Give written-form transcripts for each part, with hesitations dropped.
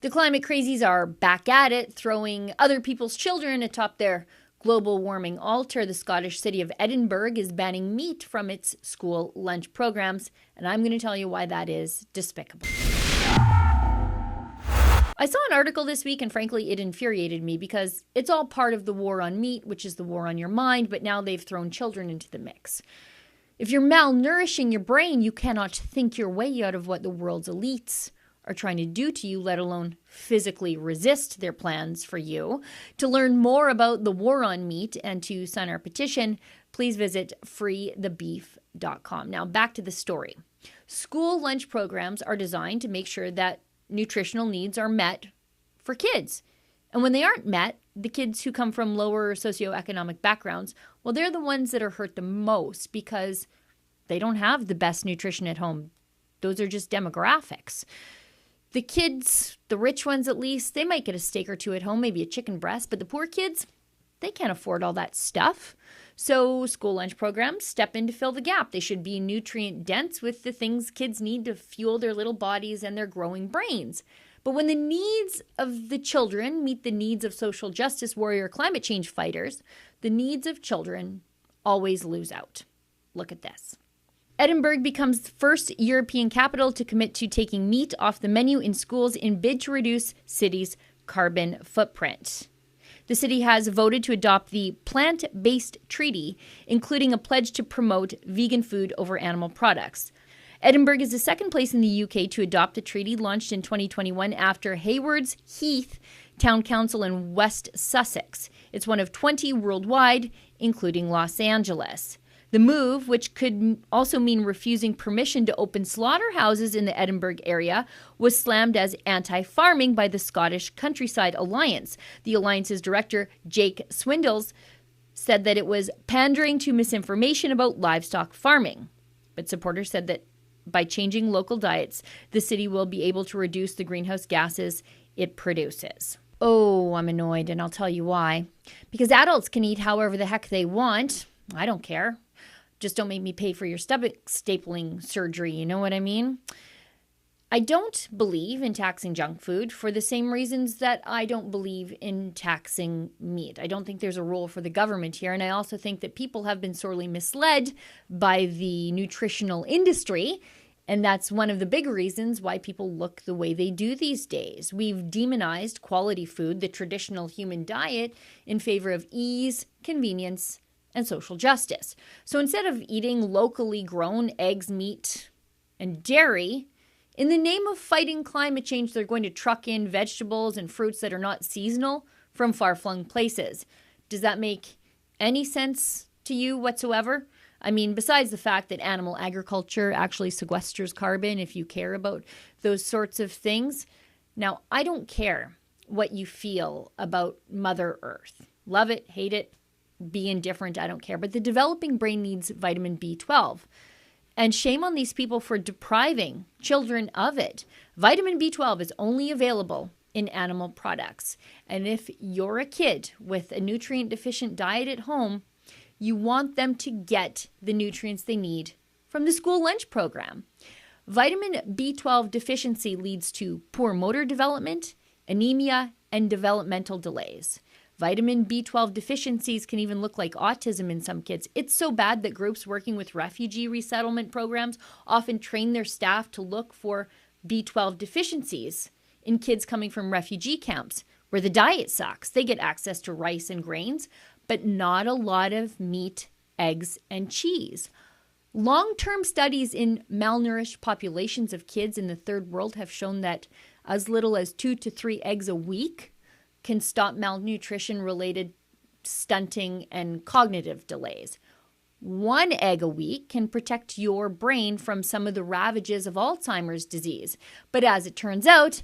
The climate crazies are back at it, throwing other people's children atop their global warming altar. The Scottish city of Edinburgh is banning meat from its school lunch programs, and I'm going to tell you why that is despicable. I saw an article this week, and frankly, it infuriated me because it's all part of the war on meat, which is the war on your mind, but now they've thrown children into the mix. If you're malnourishing your brain, you cannot think your way out of what the world's elites are trying to do to you, let alone physically resist their plans for you. To learn more about the war on meat and to sign our petition, please visit freethebeef.com. Now, back to the story. School lunch programs are designed to make sure that nutritional needs are met for kids. And when they aren't met, the kids who come from lower socioeconomic backgrounds, well, they're the ones that are hurt the most because they don't have the best nutrition at home. Those are just demographics. The kids, the rich ones at least, they might get a steak or two at home, maybe a chicken breast, but the poor kids, they can't afford all that stuff. So school lunch programs step in to fill the gap. They should be nutrient dense with the things kids need to fuel their little bodies and their growing brains. But when the needs of the children meet the needs of social justice warrior climate change fighters, the needs of children always lose out. Look at this. Edinburgh becomes the first European capital to commit to taking meat off the menu in schools in bid to reduce city's carbon footprint. The city has voted to adopt the plant-based treaty, including a pledge to promote vegan food over animal products. Edinburgh is the second place in the UK to adopt the treaty, launched in 2021 after Haywards Heath Town Council in West Sussex. It's one of 20 worldwide, including Los Angeles. The move, which could also mean refusing permission to open slaughterhouses in the Edinburgh area, was slammed as anti-farming by the Scottish Countryside Alliance. The alliance's director, Jake Swindles, said that it was pandering to misinformation about livestock farming. But supporters said that by changing local diets, the city will be able to reduce the greenhouse gases it produces. Oh, I'm annoyed, and I'll tell you why. Because adults can eat however the heck they want. I don't care. Just don't make me pay for your stomach stapling surgery, you know what I mean? I don't believe in taxing junk food for the same reasons that I don't believe in taxing meat. I don't think there's a role for the government here, and I also think that people have been sorely misled by the nutritional industry, and that's one of the big reasons why people look the way they do these days. We've demonized quality food, the traditional human diet, in favor of ease, convenience, and social justice. So instead of eating locally grown eggs, meat, and dairy, in the name of fighting climate change, they're going to truck in vegetables and fruits that are not seasonal from far-flung places. Does that make any sense to you whatsoever? I mean, besides the fact that animal agriculture actually sequesters carbon, if you care about those sorts of things. Now, I don't care what you feel about Mother Earth. Love it, hate it, be indifferent, I don't care. But the developing brain needs vitamin B12. And shame on these people for depriving children of it. Vitamin B12 is only available in animal products. And if you're a kid with a nutrient-deficient diet at home, you want them to get the nutrients they need from the school lunch program. Vitamin B12 deficiency leads to poor motor development, anemia, and developmental delays. Vitamin B12 deficiencies can even look like autism in some kids. It's so bad that groups working with refugee resettlement programs often train their staff to look for B12 deficiencies in kids coming from refugee camps where the diet sucks. They get access to rice and grains, but not a lot of meat, eggs, and cheese. Long-term studies in malnourished populations of kids in the third world have shown that as little as 2 to 3 eggs a week can stop malnutrition-related stunting and cognitive delays. 1 egg a week can protect your brain from some of the ravages of Alzheimer's disease. But as it turns out,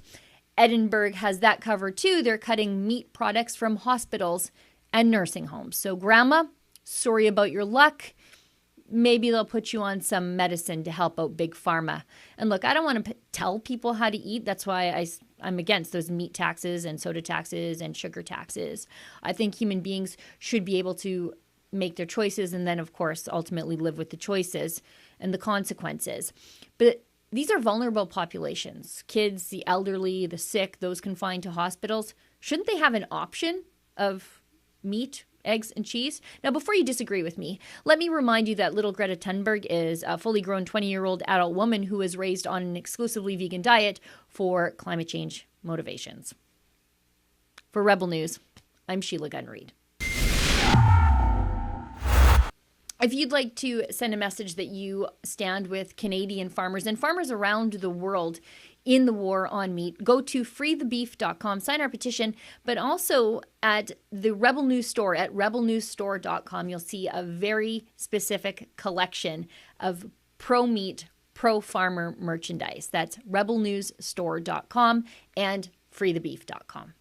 Edinburgh has that covered too. They're cutting meat products from hospitals and nursing homes. So grandma, sorry about your luck. Maybe they'll put you on some medicine to help out Big Pharma. And look, I don't want to tell people how to eat. That's why I'm against those meat taxes and soda taxes and sugar taxes. I think human beings should be able to make their choices and then, of course, ultimately live with the choices and the consequences. But these are vulnerable populations. Kids, the elderly, the sick, those confined to hospitals. Shouldn't they have an option of meat, eggs, and cheese? Now, before you disagree with me, let me remind you that little Greta Thunberg is a fully grown 20-year-old adult woman who was raised on an exclusively vegan diet for climate change motivations. For Rebel News, I'm Sheila Gunn Reid. If you'd like to send a message that you stand with Canadian farmers and farmers around the world in the war on meat, go to freethebeef.com, sign our petition, but also at the Rebel News store at rebelnewsstore.com, you'll see a very specific collection of pro-meat, pro-farmer merchandise. That's rebelnewsstore.com and freethebeef.com.